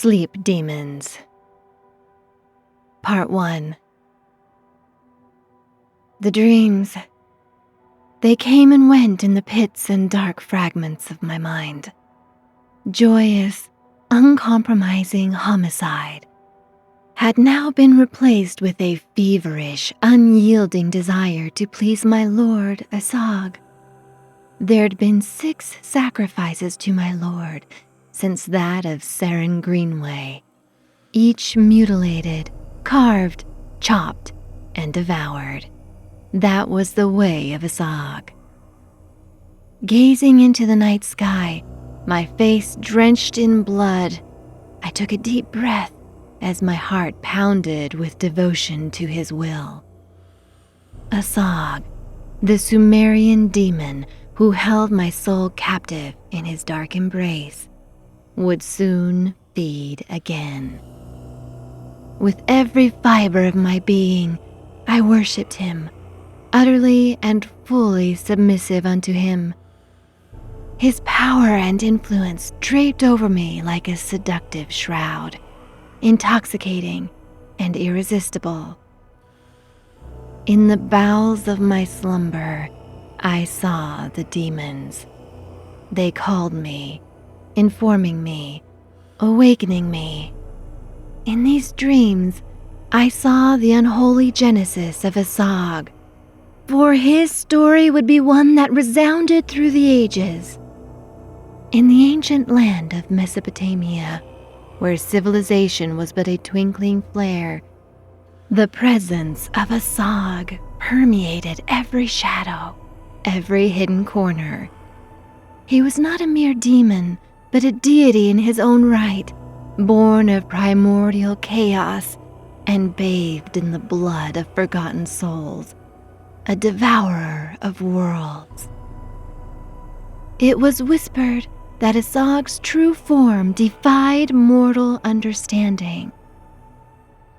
Sleep Demons. Part 1. The dreams. They came and went in the pits and dark fragments of my mind. Joyous, uncompromising homicide had now been replaced with a feverish, unyielding desire to please my lord Asag. There'd been 6 sacrifices to my lord since that of Saren Greenway, each mutilated, carved, chopped, and devoured. That was the way of Asag. Gazing into the night sky, my face drenched in blood, I took a deep breath as my heart pounded with devotion to his will. Asag, the Sumerian demon who held my soul captive in his dark embrace, would soon feed again. With every fiber of my being, I worshipped him, utterly and fully submissive unto him. His power and influence draped over me like a seductive shroud, intoxicating and irresistible. In the bowels of my slumber, I saw the demons. They called me, informing me, awakening me. In these dreams, I saw the unholy genesis of Asag, for his story would be one that resounded through the ages. In the ancient land of Mesopotamia, where civilization was but a twinkling flare, the presence of Asag permeated every shadow, every hidden corner. He was not a mere demon, but a deity in his own right, born of primordial chaos and bathed in the blood of forgotten souls, a devourer of worlds. It was whispered that Asag's true form defied mortal understanding.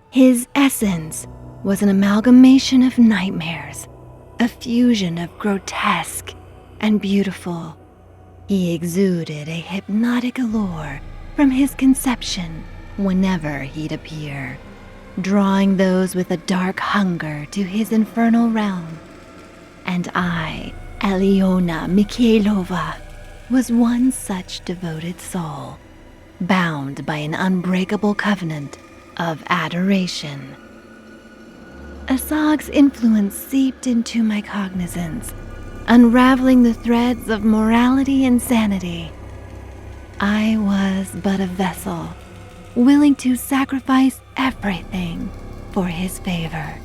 His essence was an amalgamation of nightmares, a fusion of grotesque and beautiful. He exuded a hypnotic allure from his conception whenever he'd appear, drawing those with a dark hunger to his infernal realm. And I, Alyona Mikhailova, was one such devoted soul, bound by an unbreakable covenant of adoration. Asag's influence seeped into my cognizance, unraveling the threads of morality and sanity. I was but a vessel, willing to sacrifice everything for his favor.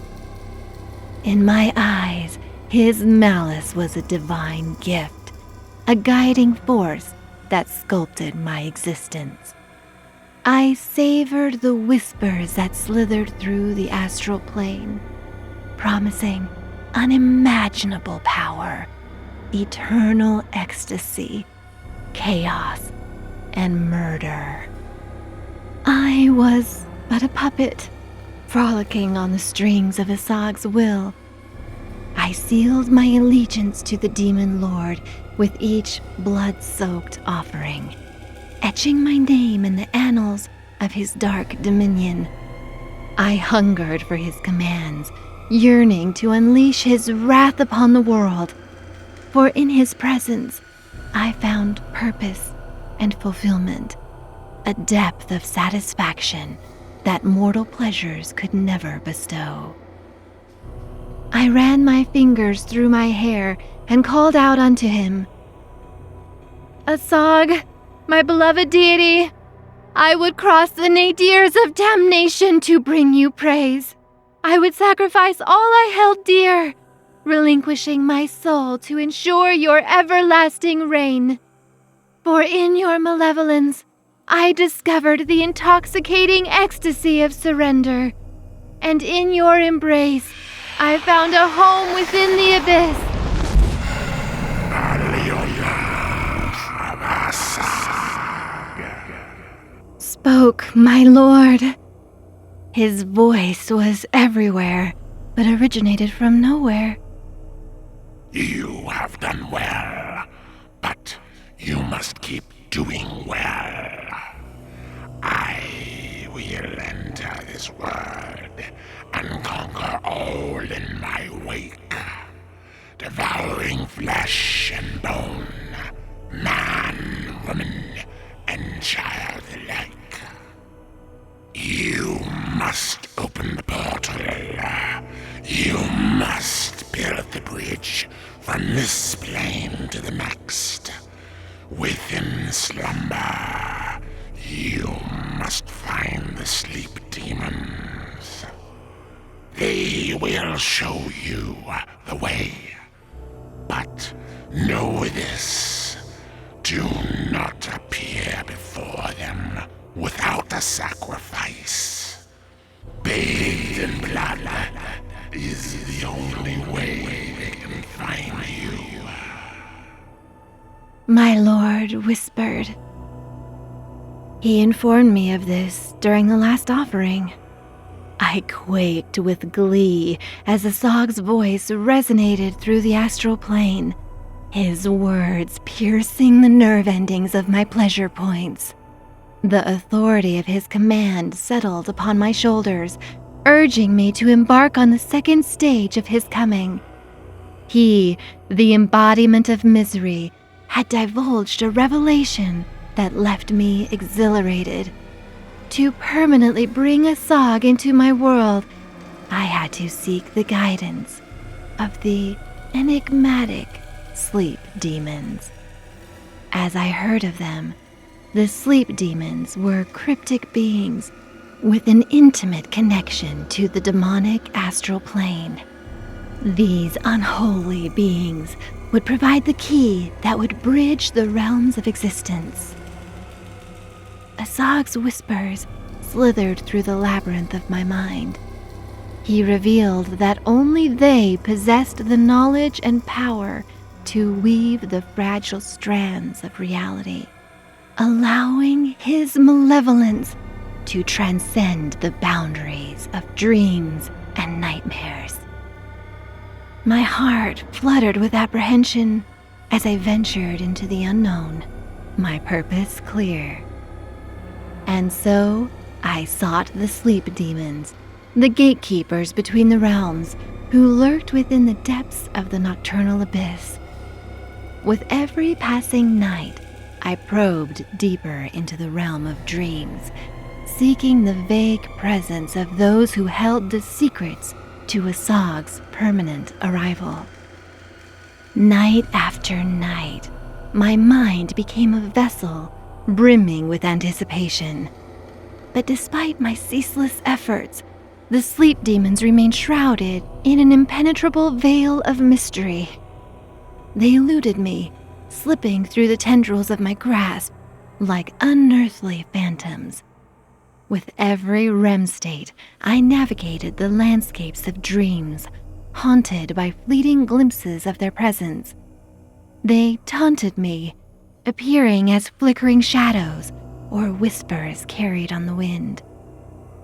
In my eyes, his malice was a divine gift, a guiding force that sculpted my existence. I savored the whispers that slithered through the astral plane, promising unimaginable power, eternal ecstasy, chaos, and murder. I was but a puppet, frolicking on the strings of Asag's will. I sealed my allegiance to the demon lord with each blood-soaked offering, etching my name in the annals of his dark dominion. I hungered for his commands, yearning to unleash his wrath upon the world, for in his presence I found purpose and fulfillment, a depth of satisfaction that mortal pleasures could never bestow. I ran my fingers through my hair and called out unto him, "Asag, my beloved deity, I would cross the nadirs of damnation to bring you praise. I would sacrifice all I held dear, relinquishing my soul to ensure your everlasting reign. For in your malevolence, I discovered the intoxicating ecstasy of surrender, and in your embrace, I found a home within the abyss." Spoke my lord. His voice was everywhere, but originated from nowhere. "You have done well, but you must keep doing well. I his word and conquer all in my wake, devouring flesh and bone, man, woman, and child alike. You must open the portal. You must build the bridge from this plane to the next. Within slumber, you must find the sleep demons. They will show you the way. But know this, do not appear before them without a sacrifice. Bathed in blood is the only way they can find you. My lord whispered. He informed me of this during the last offering. I quaked with glee as Asag's voice resonated through the astral plane, his words piercing the nerve endings of my pleasure points. The authority of his command settled upon my shoulders, urging me to embark on the second stage of his coming. He, the embodiment of misery, had divulged a revelation that left me exhilarated. To permanently bring Asag into my world, I had to seek the guidance of the enigmatic sleep demons. As I heard of them, the sleep demons were cryptic beings with an intimate connection to the demonic astral plane. These unholy beings would provide the key that would bridge the realms of existence. Asag's whispers slithered through the labyrinth of my mind. He revealed that only they possessed the knowledge and power to weave the fragile strands of reality, allowing his malevolence to transcend the boundaries of dreams and nightmares. My heart fluttered with apprehension as I ventured into the unknown, my purpose clear. And so I sought the sleep demons, the gatekeepers between the realms, who lurked within the depths of the nocturnal abyss. With every passing night, I probed deeper into the realm of dreams, seeking the vague presence of those who held the secrets to Asag's permanent arrival. Night after night, my mind became a vessel brimming with anticipation. But despite my ceaseless efforts, the sleep demons remained shrouded in an impenetrable veil of mystery. They eluded me, slipping through the tendrils of my grasp like unearthly phantoms. With every REM state, I navigated the landscapes of dreams, haunted by fleeting glimpses of their presence. They taunted me, appearing as flickering shadows or whispers carried on the wind.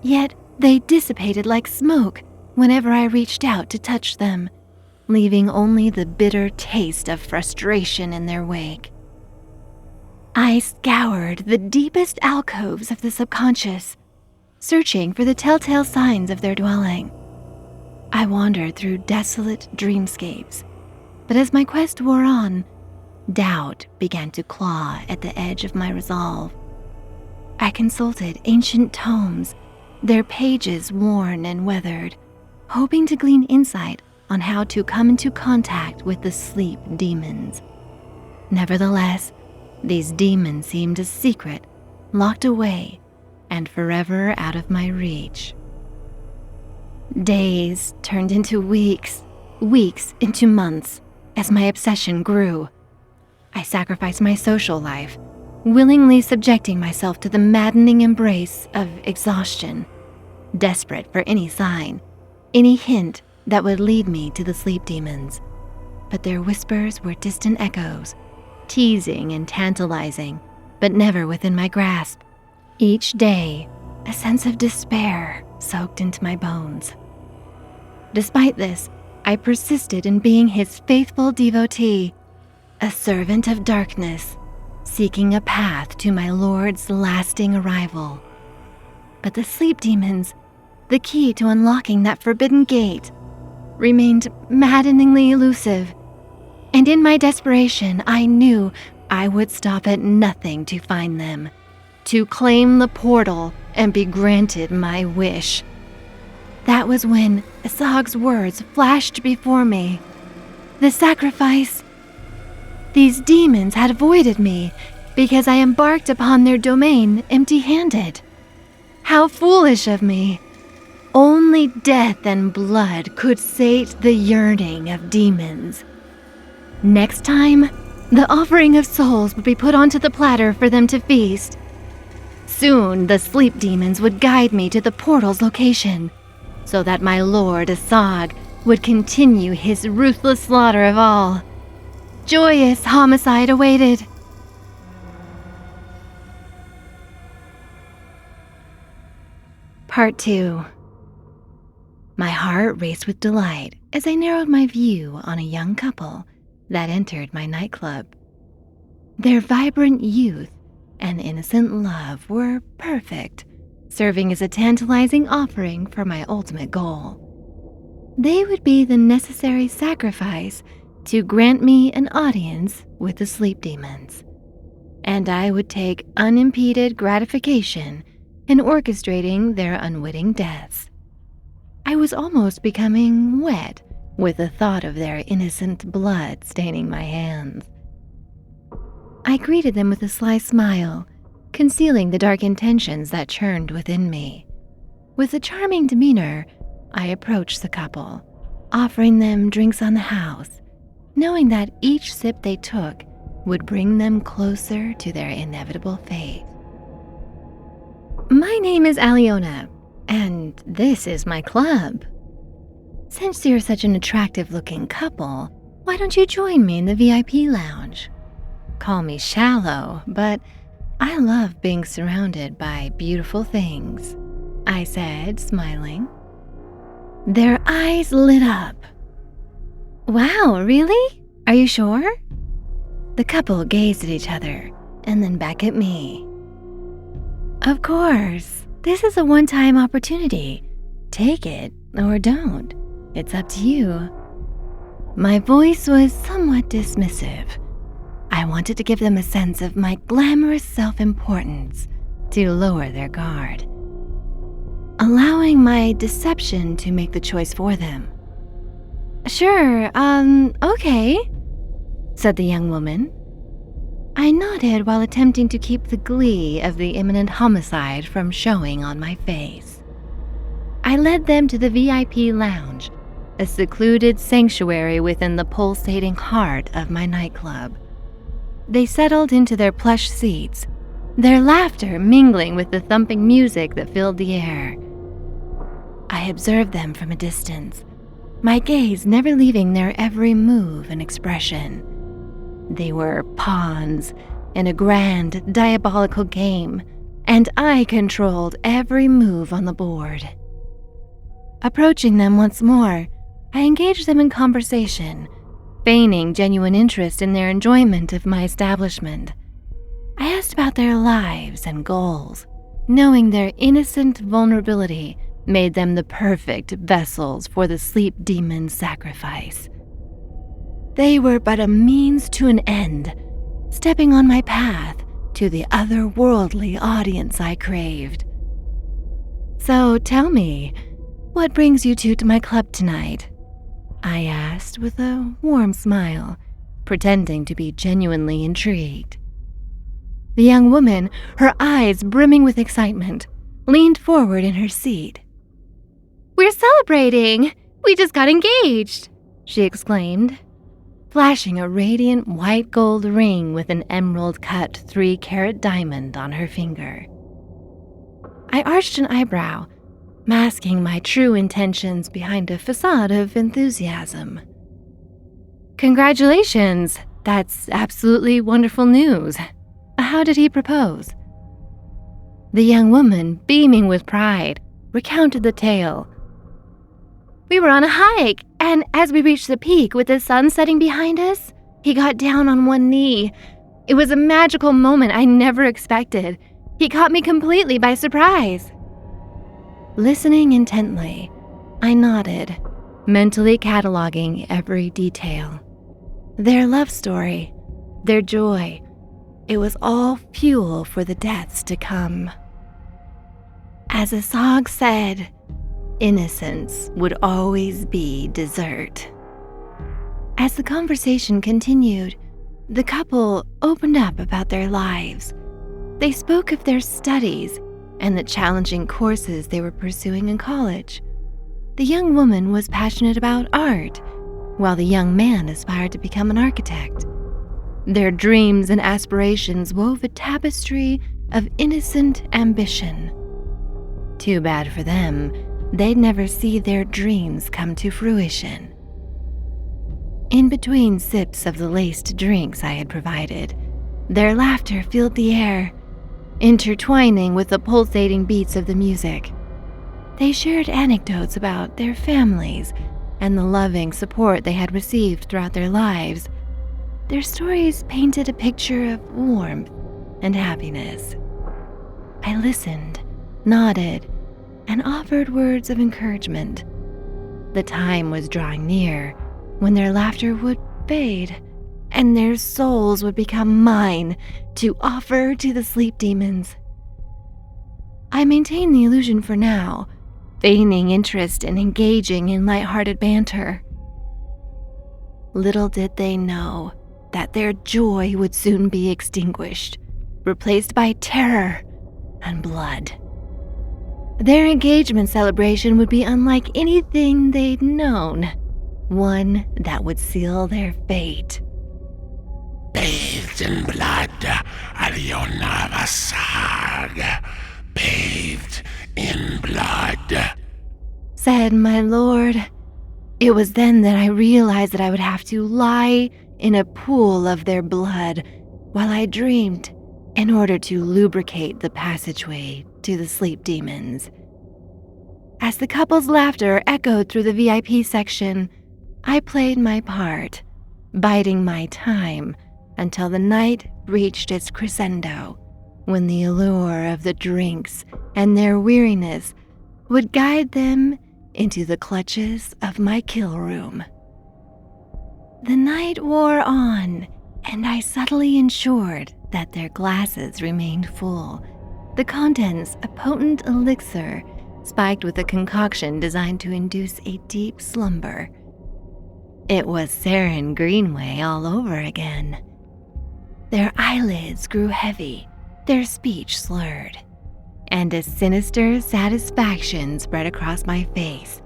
Yet they dissipated like smoke whenever I reached out to touch them, leaving only the bitter taste of frustration in their wake. I scoured the deepest alcoves of the subconscious, searching for the telltale signs of their dwelling. I wandered through desolate dreamscapes, but as my quest wore on, doubt began to claw at the edge of my resolve. I consulted ancient tomes, their pages worn and weathered, hoping to glean insight on how to come into contact with the sleep demons. Nevertheless, these demons seemed a secret, locked away and forever out of my reach. Days turned into weeks, weeks into months, as my obsession grew. I sacrificed my social life, willingly subjecting myself to the maddening embrace of exhaustion, desperate for any sign, any hint that would lead me to the sleep demons. But their whispers were distant echoes, teasing and tantalizing, but never within my grasp. Each day, a sense of despair soaked into my bones. Despite this, I persisted in being his faithful devotee, a servant of darkness, seeking a path to my Lord's lasting arrival. But the sleep demons, the key to unlocking that forbidden gate, remained maddeningly elusive, and in my desperation, I knew I would stop at nothing to find them, to claim the portal and be granted my wish. That was when Asag's words flashed before me. The sacrifice. These demons had avoided me because I embarked upon their domain empty-handed. How foolish of me. Only death and blood could sate the yearning of demons. Next time, the offering of souls would be put onto the platter for them to feast. Soon, the sleep demons would guide me to the portal's location, so that my lord Asag would continue his ruthless slaughter of all. Joyous homicide awaited. Part 2. My heart raced with delight as I narrowed my view on a young couple that entered my nightclub. Their vibrant youth and innocent love were perfect, serving as a tantalizing offering for my ultimate goal. They would be the necessary sacrifice to grant me an audience with the sleep demons, and I would take unimpeded gratification in orchestrating their unwitting deaths. I was almost becoming wet with the thought of their innocent blood staining my hands. I greeted them with a sly smile, concealing the dark intentions that churned within me. With a charming demeanor, I approached the couple, offering them drinks on the house, knowing that each sip they took would bring them closer to their inevitable fate. My name is Alyona, and this is my club. Since you're such an attractive-looking couple, why don't you join me in the VIP lounge? Call me shallow, but I love being surrounded by beautiful things, I said, smiling. Their eyes lit up. Wow, really? Are you sure? The couple gazed at each other and then back at me. Of course, this is a one-time opportunity. Take it or don't. It's up to you. My voice was somewhat dismissive. I wanted to give them a sense of my glamorous self-importance to lower their guard, allowing my deception to make the choice for them. Sure, okay, said the young woman. I nodded while attempting to keep the glee of the imminent homicide from showing on my face. I led them to the VIP lounge, a secluded sanctuary within the pulsating heart of my nightclub. They settled into their plush seats, their laughter mingling with the thumping music that filled the air. I observed them from a distance, my gaze never leaving their every move and expression. They were pawns in a grand, diabolical game, and I controlled every move on the board. Approaching them once more, I engaged them in conversation, feigning genuine interest in their enjoyment of my establishment. I asked about their lives and goals, knowing their innocent vulnerability made them the perfect vessels for the sleep demon's sacrifice. They were but a means to an end, stepping on my path to the otherworldly audience I craved. So tell me, what brings you two to my club tonight? I asked with a warm smile, pretending to be genuinely intrigued. The young woman, her eyes brimming with excitement, leaned forward in her seat. "We're celebrating! We just got engaged!" she exclaimed, flashing a radiant white gold ring with an emerald-cut 3-carat diamond on her finger. I arched an eyebrow, masking my true intentions behind a facade of enthusiasm. "Congratulations! That's absolutely wonderful news. How did he propose?" The young woman, beaming with pride, recounted the tale. "We were on a hike, and as we reached the peak with the sun setting behind us, he got down on one knee. It was a magical moment I never expected. He caught me completely by surprise." Listening intently, I nodded, mentally cataloging every detail. Their love story, their joy, it was all fuel for the deaths to come. As Asag said, innocence would always be dessert. As the conversation continued, the couple opened up about their lives. They spoke of their studies and the challenging courses they were pursuing in college. The young woman was passionate about art, while the young man aspired to become an architect. Their dreams and aspirations wove a tapestry of innocent ambition. Too bad for them, they'd never see their dreams come to fruition. In between sips of the laced drinks I had provided, their laughter filled the air, intertwining with the pulsating beats of the music. They shared anecdotes about their families and the loving support they had received throughout their lives. Their stories painted a picture of warmth and happiness. I listened, nodded, and offered words of encouragement. The time was drawing near when their laughter would fade and their souls would become mine to offer to the sleep demons. I maintained the illusion for now, feigning interest and engaging in lighthearted banter. Little did they know that their joy would soon be extinguished, replaced by terror and blood. Their engagement celebration would be unlike anything they'd known, one that would seal their fate. Bathed in blood, Alyona Asag. Bathed in blood, said my lord. It was then that I realized that I would have to lie in a pool of their blood while I dreamed in order to lubricate the passageway to the sleep demons. As the couple's laughter echoed through the VIP section, I played my part, biding my time until the night reached its crescendo, when the allure of the drinks and their weariness would guide them into the clutches of my kill room. The night wore on, and I subtly ensured that their glasses remained full, the contents a potent elixir spiked with a concoction designed to induce a deep slumber. It was Saren Greenway all over again. Their eyelids grew heavy, their speech slurred, and a sinister satisfaction spread across my face.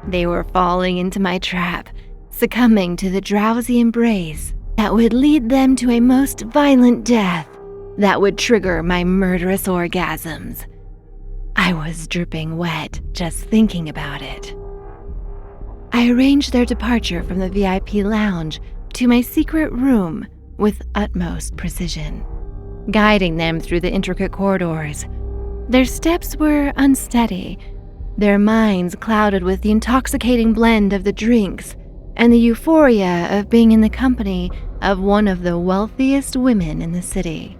They were falling into my trap, succumbing to the drowsy embrace that would lead them to a most violent death that would trigger my murderous orgasms. I was dripping wet just thinking about it. I arranged their departure from the VIP lounge to my secret room with utmost precision, guiding them through the intricate corridors. Their steps were unsteady, their minds clouded with the intoxicating blend of the drinks and the euphoria of being in the company of one of the wealthiest women in the city.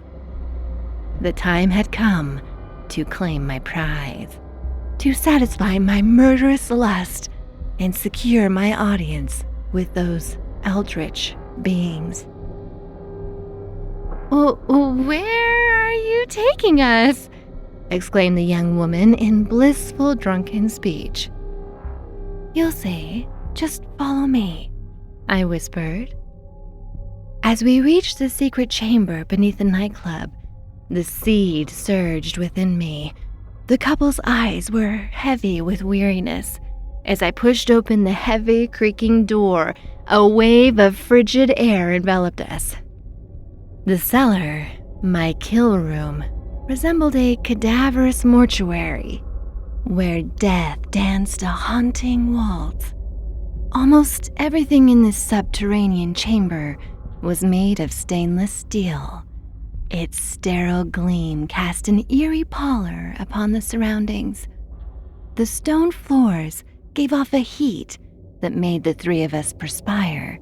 The time had come to claim my prize, to satisfy my murderous lust and secure my audience with those eldritch beings. "Where are you taking us?" exclaimed the young woman in blissful drunken speech. "You'll see. Just follow me," I whispered. As we reached the secret chamber beneath the nightclub, the seed surged within me. The couple's eyes were heavy with weariness. As I pushed open the heavy, creaking door, a wave of frigid air enveloped us. The cellar, my kill room, resembled a cadaverous mortuary, where death danced a haunting waltz. Almost everything in this subterranean chamber was made of stainless steel. Its sterile gleam cast an eerie pallor upon the surroundings. The stone floors gave off a heat that made the three of us perspire.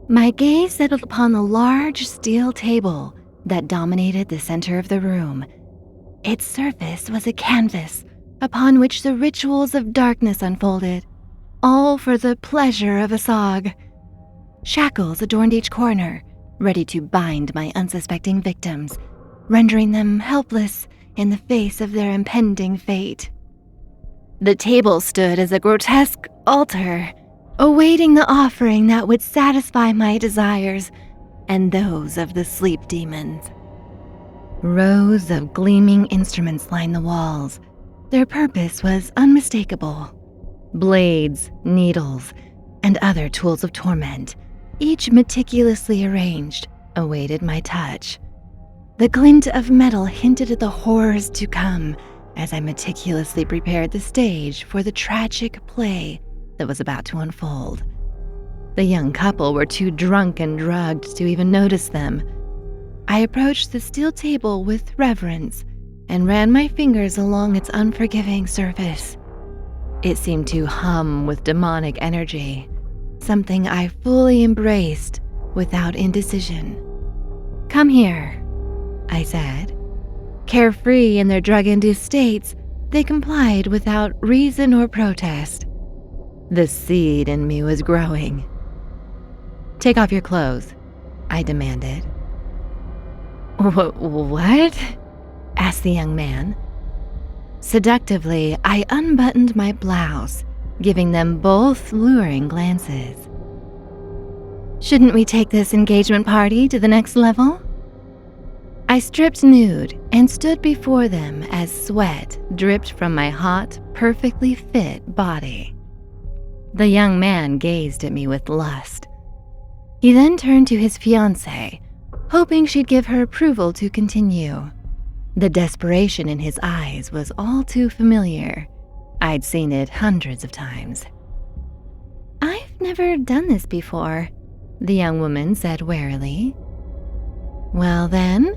My gaze settled upon the large steel table that dominated the center of the room. Its surface was a canvas upon which the rituals of darkness unfolded, all for the pleasure of Asag. Shackles adorned each corner, ready to bind my unsuspecting victims, rendering them helpless in the face of their impending fate. The table stood as a grotesque altar, awaiting the offering that would satisfy my desires and those of the sleep demons. Rows of gleaming instruments lined the walls. Their purpose was unmistakable. Blades, needles, and other tools of torment, each meticulously arranged, awaited my touch. The glint of metal hinted at the horrors to come as I meticulously prepared the stage for the tragic play that was about to unfold. The young couple were too drunk and drugged to even notice them. I approached the steel table with reverence and ran my fingers along its unforgiving surface. It seemed to hum with demonic energy, something I fully embraced without indecision. "Come here," I said. Carefree in their drug-induced states, they complied without reason or protest. The seed in me was growing. "Take off your clothes," I demanded. What?" asked the young man. Seductively, I unbuttoned my blouse, giving them both luring glances. "Shouldn't we take this engagement party to the next level?" I stripped nude and stood before them as sweat dripped from my hot, perfectly fit body. The young man gazed at me with lust. He then turned to his fiancée, hoping she'd give her approval to continue. The desperation in his eyes was all too familiar. I'd seen it hundreds of times. "I've never done this before," the young woman said warily. "Well then,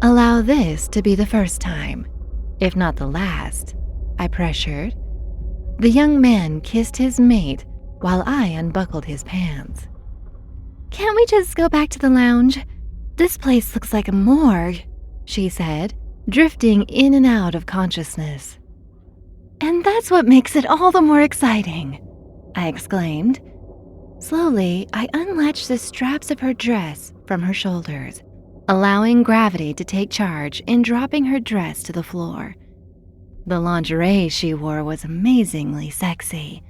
allow this to be the first time, if not the last," I pressured. The young man kissed his mate while I unbuckled his pants. "Can't we just go back to the lounge? This place looks like a morgue," she said, drifting in and out of consciousness. "And that's what makes it all the more exciting," I exclaimed. Slowly, I unlatched the straps of her dress from her shoulders, allowing gravity to take charge in dropping her dress to the floor. The lingerie she wore was amazingly sexy.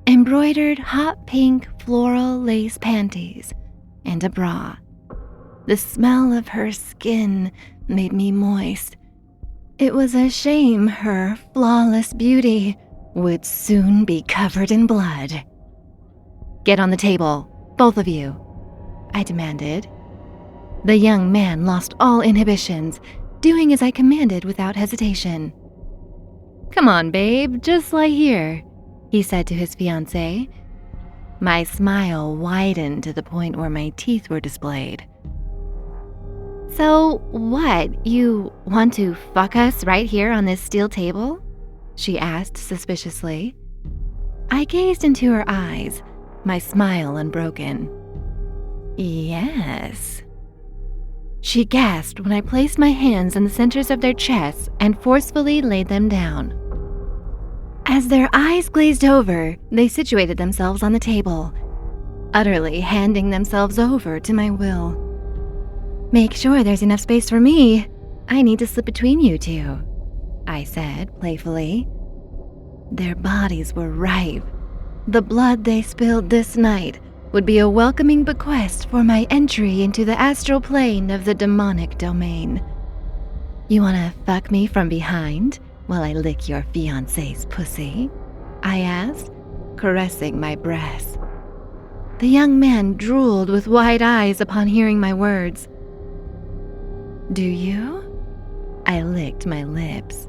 Embroidered hot pink floral lace panties and a bra. The smell of her skin made me moist. It was a shame her flawless beauty would soon be covered in blood. "Get on the table, both of you," I demanded. The young man lost all inhibitions, doing as I commanded without hesitation. "Come on, babe, just lie here," he said to his fiancée. My smile widened to the point where my teeth were displayed. "So what, you want to fuck us right here on this steel table?" she asked suspiciously. I gazed into her eyes, my smile unbroken. "Yes." She gasped when I placed my hands in the centers of their chests and forcefully laid them down. As their eyes glazed over, they situated themselves on the table, utterly handing themselves over to my will. "Make sure there's enough space for me. I need to slip between you two," I said playfully. Their bodies were ripe. The blood they spilled this night would be a welcoming bequest for my entry into the astral plane of the demonic domain. "You wanna fuck me from behind while I lick your fiancé's pussy?" I asked, caressing my breasts. The young man drooled with wide eyes upon hearing my words. "Do you?" I licked my lips.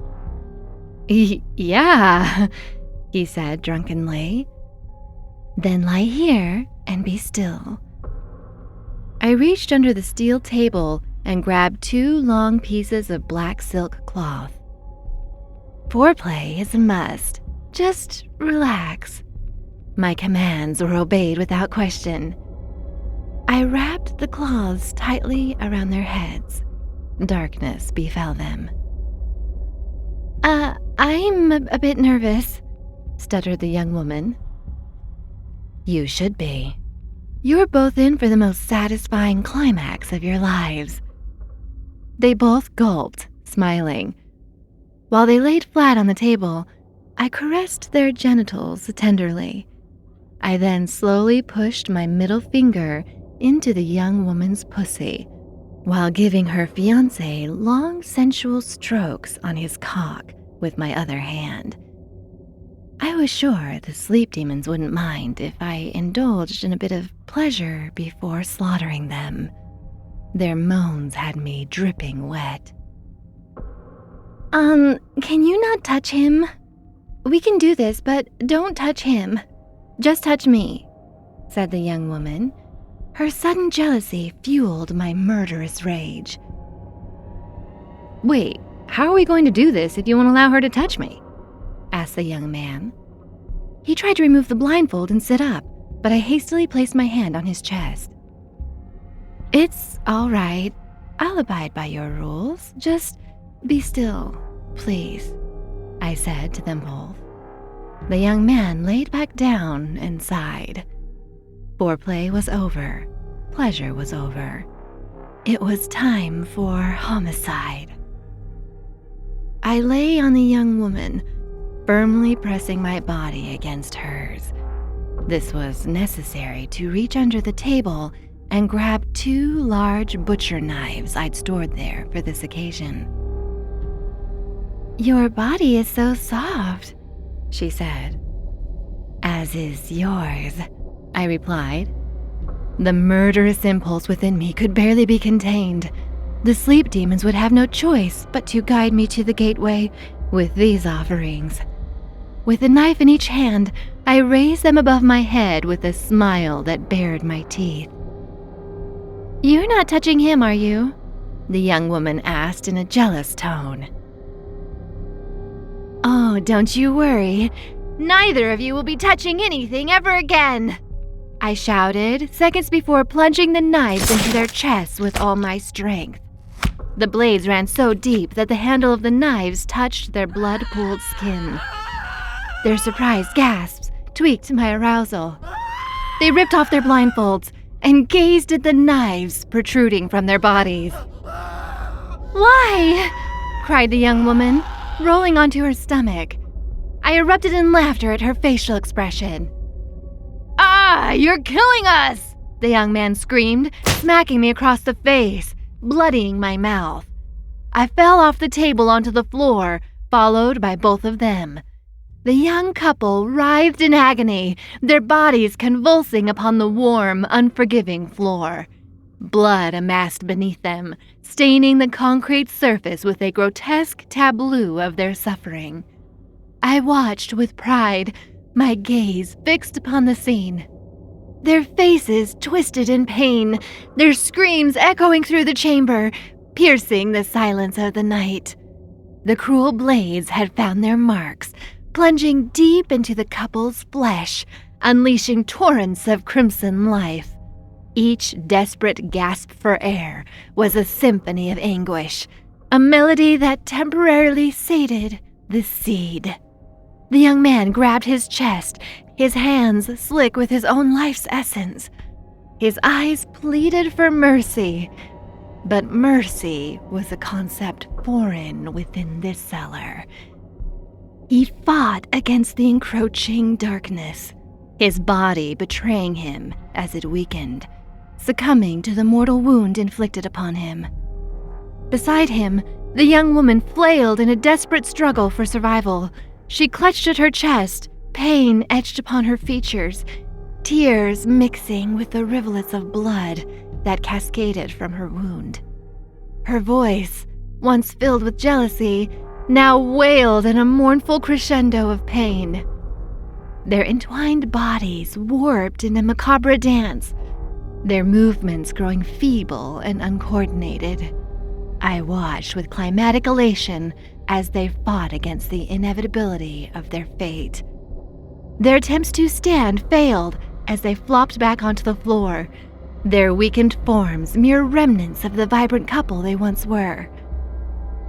Yeah," he said drunkenly. "Then lie here and be still." I reached under the steel table and grabbed 2 long pieces of black silk cloth. "Foreplay is a must. Just relax." My commands were obeyed without question. I wrapped the cloths tightly around their heads. Darkness befell them. I'm a bit nervous, stuttered the young woman. You should be. You're both in for the most satisfying climax of your lives. They both gulped, smiling. While they laid flat on the table, I caressed their genitals tenderly. I then slowly pushed my middle finger into the young woman's pussy, while giving her fiancé long, sensual strokes on his cock with my other hand. I was sure the sleep demons wouldn't mind if I indulged in a bit of pleasure before slaughtering them. Their moans had me dripping wet. Can you not touch him? We can do this, but don't touch him. Just touch me, said the young woman. Her sudden jealousy fueled my murderous rage. Wait, how are we going to do this if you won't allow her to touch me? Asked the young man. He tried to remove the blindfold and sit up, but I hastily placed my hand on his chest. It's all right. I'll abide by your rules. Just be still, please, I said to them both. The young man laid back down and sighed. Foreplay was over. Pleasure was over. It was time for homicide. I lay on the young woman, firmly pressing my body against hers. This was necessary to reach under the table and grab 2 large butcher knives I'd stored there for this occasion. Your body is so soft, she said. As is yours, I replied. The murderous impulse within me could barely be contained. The sleep demons would have no choice but to guide me to the gateway with these offerings. With a knife in each hand, I raised them above my head with a smile that bared my teeth. You're not touching him, are you? The young woman asked in a jealous tone. Oh, don't you worry. Neither of you will be touching anything ever again, I shouted, seconds before plunging the knives into their chests with all my strength. The blades ran so deep that the handle of the knives touched their blood-pooled skin. Their surprised gasps tweaked my arousal. They ripped off their blindfolds and gazed at the knives protruding from their bodies. Why? Cried the young woman, rolling onto her stomach. I erupted in laughter at her facial expression. Ah, you're killing us! The young man screamed, smacking me across the face, bloodying my mouth. I fell off the table onto the floor, followed by both of them. The young couple writhed in agony, their bodies convulsing upon the warm, unforgiving floor. Blood amassed beneath them, staining the concrete surface with a grotesque tableau of their suffering. I watched with pride, my gaze fixed upon the scene. Their faces twisted in pain, their screams echoing through the chamber, piercing the silence of the night. The cruel blades had found their marks, plunging deep into the couple's flesh, unleashing torrents of crimson life. Each desperate gasp for air was a symphony of anguish, a melody that temporarily sated the seed. The young man grabbed his chest, his hands slick with his own life's essence. His eyes pleaded for mercy, but mercy was a concept foreign within this cellar. He fought against the encroaching darkness, his body betraying him as it weakened, succumbing to the mortal wound inflicted upon him. Beside him, the young woman flailed in a desperate struggle for survival. She clutched at her chest, pain etched upon her features, tears mixing with the rivulets of blood that cascaded from her wound. Her voice, once filled with jealousy, now wailed in a mournful crescendo of pain. Their entwined bodies warped in a macabre dance, their movements growing feeble and uncoordinated. I watched with climatic elation as they fought against the inevitability of their fate. Their attempts to stand failed as they flopped back onto the floor, their weakened forms mere remnants of the vibrant couple they once were.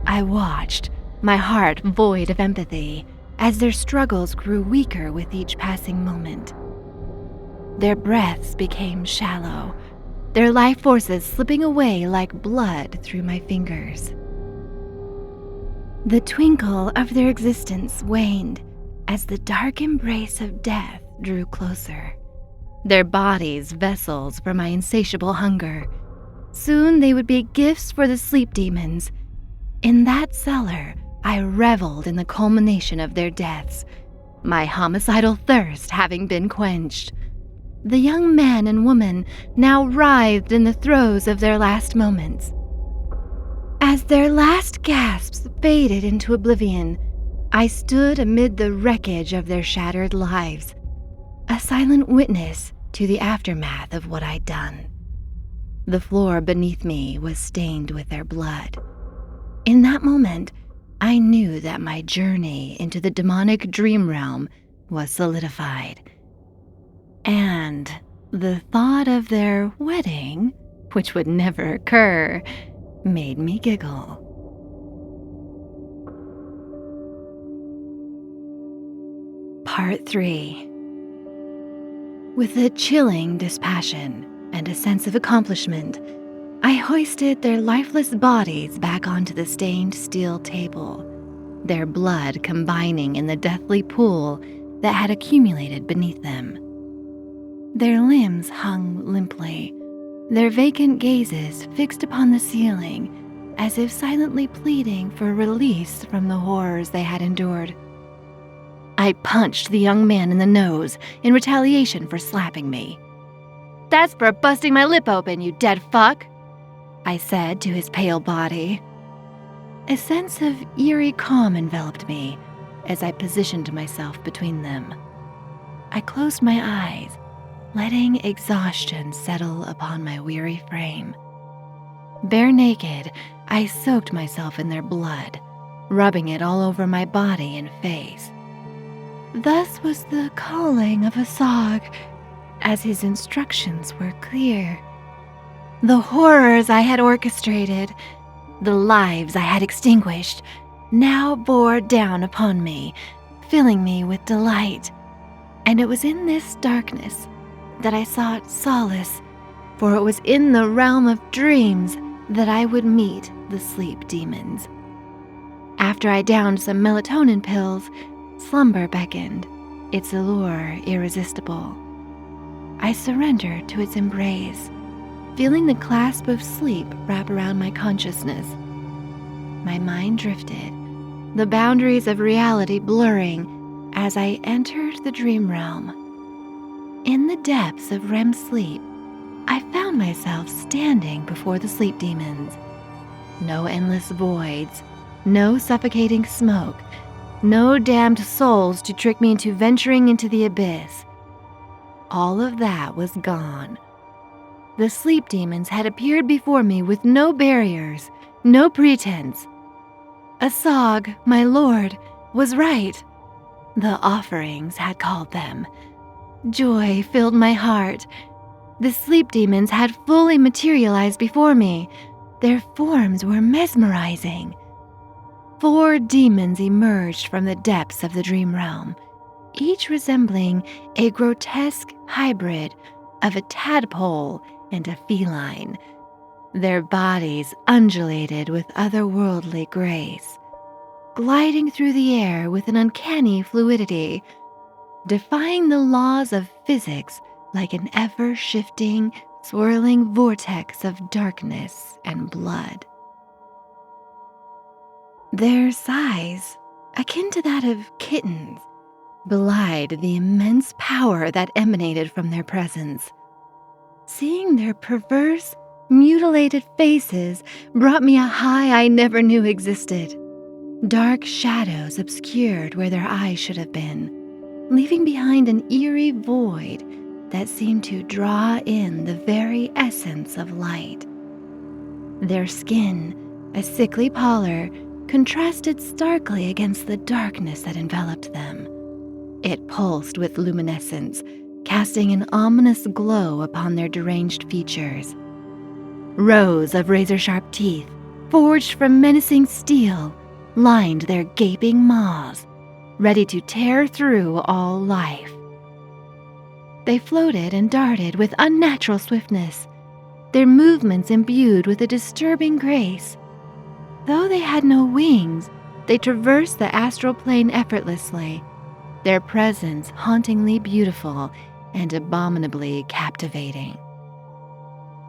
I watched, my heart void of empathy as their struggles grew weaker with each passing moment. Their breaths became shallow, their life forces slipping away like blood through my fingers. The twinkle of their existence waned as the dark embrace of death drew closer, their bodies vessels for my insatiable hunger. Soon they would be gifts for the sleep demons. In that cellar, I reveled in the culmination of their deaths, my homicidal thirst having been quenched. The young man and woman now writhed in the throes of their last moments. As their last gasps faded into oblivion, I stood amid the wreckage of their shattered lives, a silent witness to the aftermath of what I'd done. The floor beneath me was stained with their blood. In that moment, I knew that my journey into the demonic dream realm was solidified. And the thought of their wedding, which would never occur, made me giggle. Part 3. With a chilling dispassion and a sense of accomplishment, I hoisted their lifeless bodies back onto the stained steel table, their blood combining in the deathly pool that had accumulated beneath them. Their limbs hung limply, their vacant gazes fixed upon the ceiling, as if silently pleading for release from the horrors they had endured. I punched the young man in the nose in retaliation for slapping me. "That's for busting my lip open, you dead fuck," I said to his pale body. A sense of eerie calm enveloped me as I positioned myself between them. I closed my eyes, letting exhaustion settle upon my weary frame. Bare naked, I soaked myself in their blood, rubbing it all over my body and face. Thus was the calling of Asag, as his instructions were clear. The horrors I had orchestrated, the lives I had extinguished, now bore down upon me, filling me with delight. And it was in this darkness that I sought solace, for it was in the realm of dreams that I would meet the sleep demons. After I downed some melatonin pills, slumber beckoned, its allure irresistible. I surrendered to its embrace, feeling the clasp of sleep wrap around my consciousness. My mind drifted, the boundaries of reality blurring as I entered the dream realm. In the depths of REM sleep, I found myself standing before the sleep demons. No endless voids, no suffocating smoke, no damned souls to trick me into venturing into the abyss. All of that was gone. The sleep demons had appeared before me with no barriers, no pretense. Asag, my lord, was right. The offerings had called them. Joy filled my heart. The sleep demons had fully materialized before me. Their forms were mesmerizing. 4 demons emerged from the depths of the dream realm, each resembling a grotesque hybrid of a tadpole and a feline. Their bodies undulated with otherworldly grace, gliding through the air with an uncanny fluidity, defying the laws of physics like an ever-shifting, swirling vortex of darkness and blood. Their size, akin to that of kittens, belied the immense power that emanated from their presence. Seeing their perverse, mutilated faces brought me a high I never knew existed. Dark shadows obscured where their eyes should have been, leaving behind an eerie void that seemed to draw in the very essence of light. Their skin, a sickly pallor, contrasted starkly against the darkness that enveloped them. It pulsed with luminescence, casting an ominous glow upon their deranged features. Rows of razor-sharp teeth, forged from menacing steel, lined their gaping maws, ready to tear through all life. They floated and darted with unnatural swiftness, their movements imbued with a disturbing grace. Though they had no wings, they traversed the astral plane effortlessly, their presence hauntingly beautiful and abominably captivating.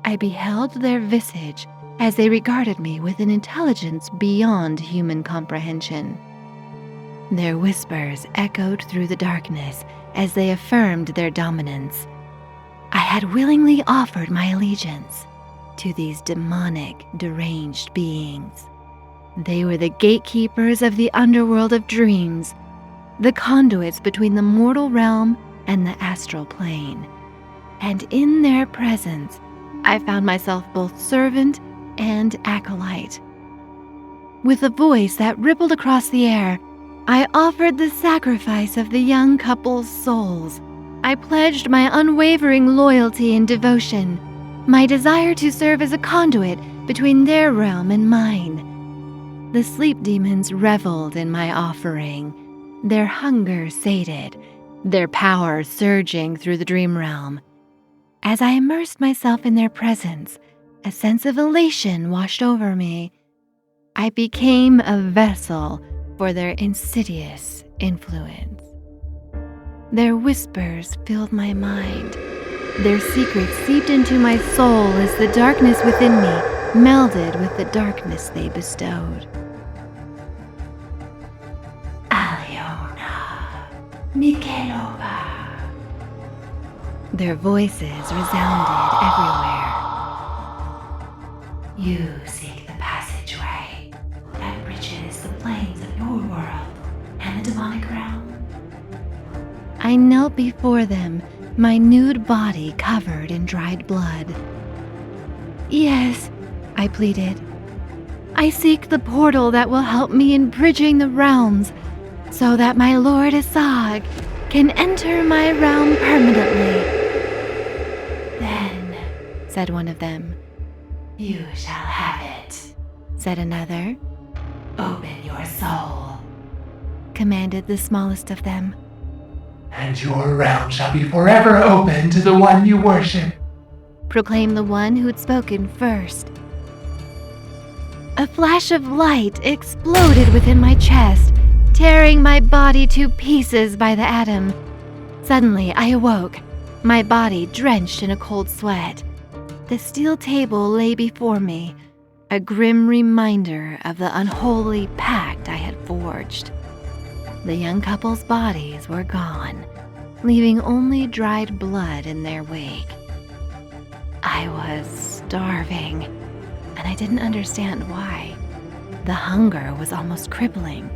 I beheld their visage as they regarded me with an intelligence beyond human comprehension. Their whispers echoed through the darkness as they affirmed their dominance. I had willingly offered my allegiance to these demonic, deranged beings. They were the gatekeepers of the underworld of dreams, the conduits between the mortal realm and the astral plane. And in their presence, I found myself both servant and acolyte. With a voice that rippled across the air, I offered the sacrifice of the young couple's souls. I pledged my unwavering loyalty and devotion, my desire to serve as a conduit between their realm and mine. The sleep demons reveled in my offering, their hunger sated, their power surging through the dream realm. As I immersed myself in their presence, a sense of elation washed over me. I became a vessel for their insidious influence. Their whispers filled my mind. Their secrets seeped into my soul as the darkness within me melded with the darkness they bestowed. Alyona Mikhailova. Their voices resounded everywhere. You seek the passageway that bridges the planes of your world and the demonic realm. I knelt before them, my nude body covered in dried blood. Yes, I pleaded. I seek the portal that will help me in bridging the realms, so that my lord Asag can enter my realm permanently. Then, said one of them. You shall have it, said another. Open your soul, commanded the smallest of them. And your realm shall be forever open to the one you worship, proclaimed the one who'd spoken first. A flash of light exploded within my chest, tearing my body to pieces by the atom. Suddenly, I awoke, my body drenched in a cold sweat. The steel table lay before me, a grim reminder of the unholy pact I had forged. The young couple's bodies were gone, leaving only dried blood in their wake. I was starving, and I didn't understand why. The hunger was almost crippling.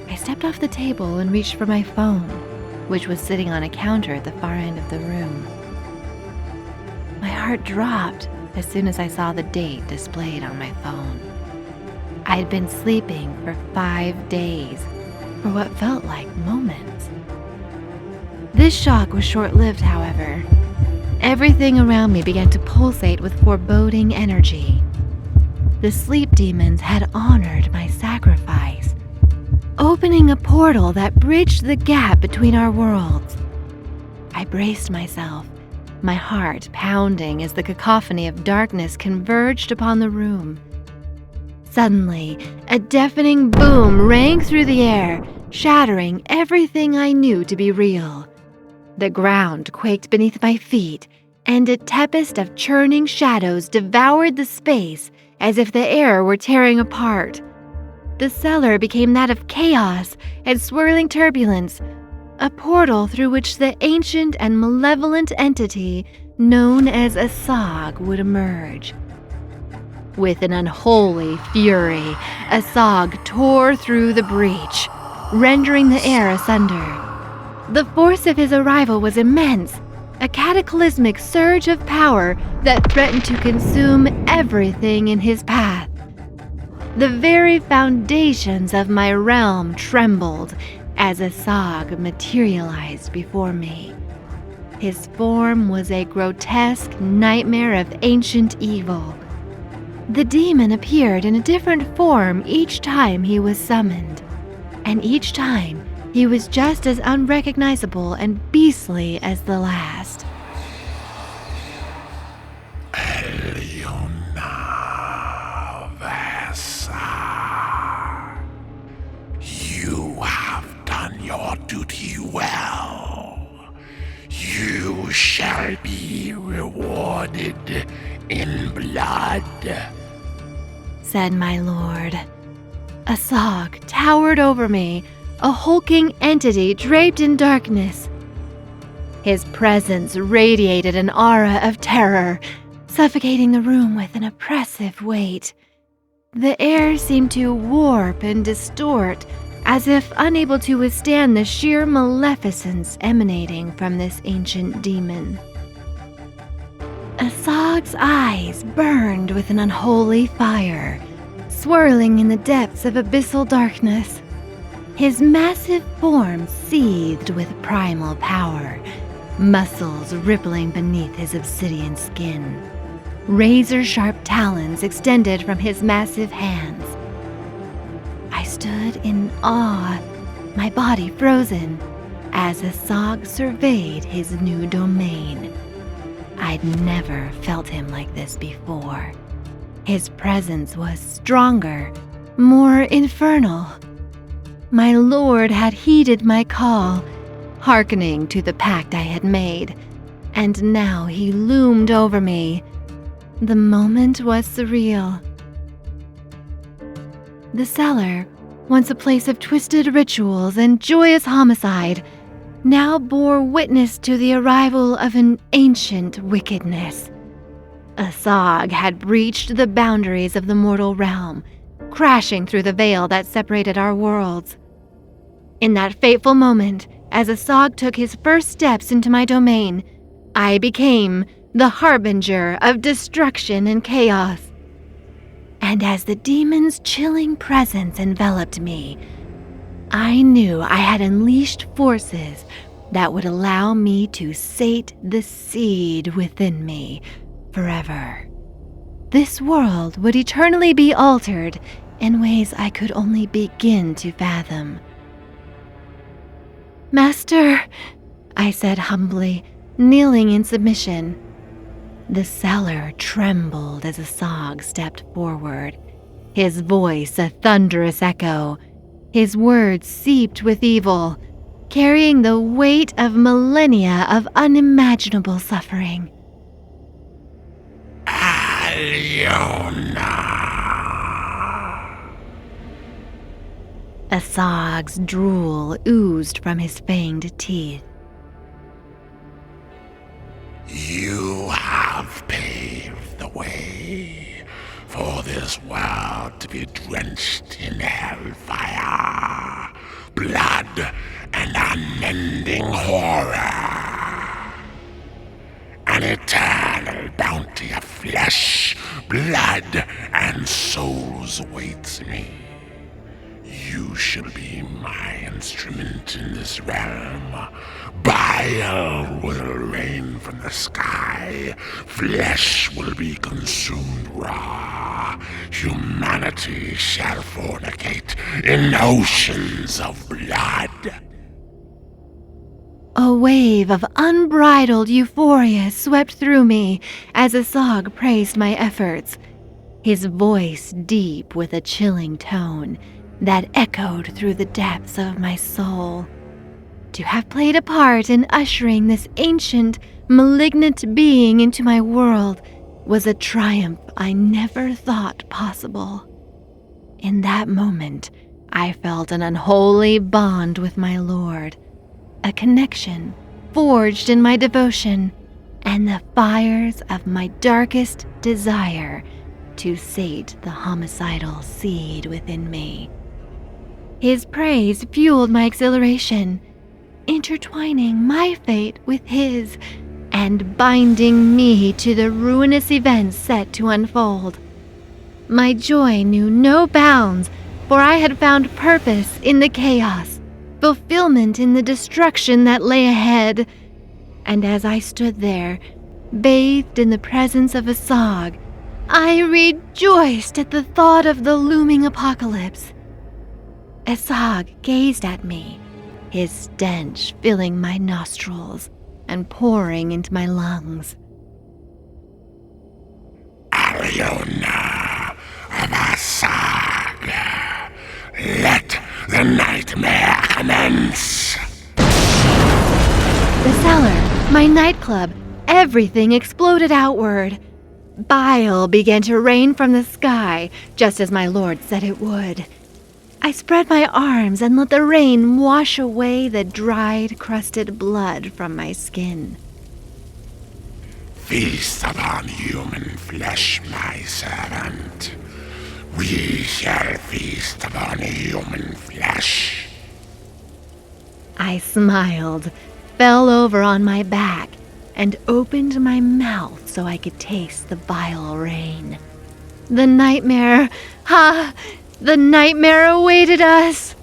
I stepped off the table and reached for my phone, which was sitting on a counter at the far end of the room. My heart dropped as soon as I saw the date displayed on my phone. I had been sleeping for 5 days, for what felt like moments. This shock was short-lived, however. Everything around me began to pulsate with foreboding energy. The sleep demons had honored my sacrifice, opening a portal that bridged the gap between our worlds. I braced myself, my heart pounding as the cacophony of darkness converged upon the room. Suddenly, a deafening boom rang through the air, shattering everything I knew to be real. The ground quaked beneath my feet, and a tempest of churning shadows devoured the space as if the air were tearing apart. The cellar became that of chaos and swirling turbulence, a portal through which the ancient and malevolent entity known as Asag would emerge. With an unholy fury, Asag tore through the breach, rendering the air asunder. The force of his arrival was immense, a cataclysmic surge of power that threatened to consume everything in his path. The very foundations of my realm trembled as Asag materialized before me. His form was a grotesque nightmare of ancient evil. The demon appeared in a different form each time he was summoned, and each time he was just as unrecognizable and beastly as the last. Alyona Vasa, you have done your duty well. You shall be rewarded in blood, said my lord. Asag towered over me, a hulking entity draped in darkness. His presence radiated an aura of terror, suffocating the room with an oppressive weight. The air seemed to warp and distort, as if unable to withstand the sheer maleficence emanating from this ancient demon. Asag's eyes burned with an unholy fire, swirling in the depths of abyssal darkness. His massive form seethed with primal power, muscles rippling beneath his obsidian skin. Razor-sharp talons extended from his massive hands. I stood in awe, my body frozen, as Asag surveyed his new domain. I'd never felt him like this before. His presence was stronger, more infernal. My lord had heeded my call, hearkening to the pact I had made, and now he loomed over me. The moment was surreal. The cellar, once a place of twisted rituals and joyous homicide, now bore witness to the arrival of an ancient wickedness. Asag had breached the boundaries of the mortal realm, crashing through the veil that separated our worlds. In that fateful moment, as Asag took his first steps into my domain, I became the harbinger of destruction and chaos. And as the demon's chilling presence enveloped me, I knew I had unleashed forces that would allow me to sate the seed within me forever. This world would eternally be altered in ways I could only begin to fathom. "Master," I said humbly, kneeling in submission. The cellar trembled as Asag stepped forward, his voice a thunderous echo. His words seeped with evil, carrying the weight of millennia of unimaginable suffering. Alyona. Asag's drool oozed from his fanged teeth. You have paved the way for this world to be drenched in hellfire, blood, and unending horror. An eternal bounty of flesh, blood, and souls awaits me. You shall be my instrument in this realm. Bile will rain from the sky. Flesh will be consumed raw. Humanity shall fornicate in oceans of blood. A wave of unbridled euphoria swept through me as Asag praised my efforts, his voice deep with a chilling tone that echoed through the depths of my soul. To have played a part in ushering this ancient, malignant being into my world was a triumph I never thought possible. In that moment, I felt an unholy bond with my lord, a connection forged in my devotion and the fires of my darkest desire to sate the homicidal seed within me. His praise fueled my exhilaration, intertwining my fate with his and binding me to the ruinous events set to unfold. My joy knew no bounds, for I had found purpose in the chaos, fulfillment in the destruction that lay ahead. And as I stood there, bathed in the presence of Asag, I rejoiced at the thought of the looming apocalypse. Asag gazed at me, his stench filling my nostrils and pouring into my lungs. Alyona of Asag, let the nightmare commence. The cellar, my nightclub, everything exploded outward. Bile began to rain from the sky, just as my lord said it would. I spread my arms and let the rain wash away the dried, crusted blood from my skin. Feast upon human flesh, my servant. We shall feast upon human flesh. I smiled, fell over on my back, and opened my mouth so I could taste the vile rain. The nightmare awaited us.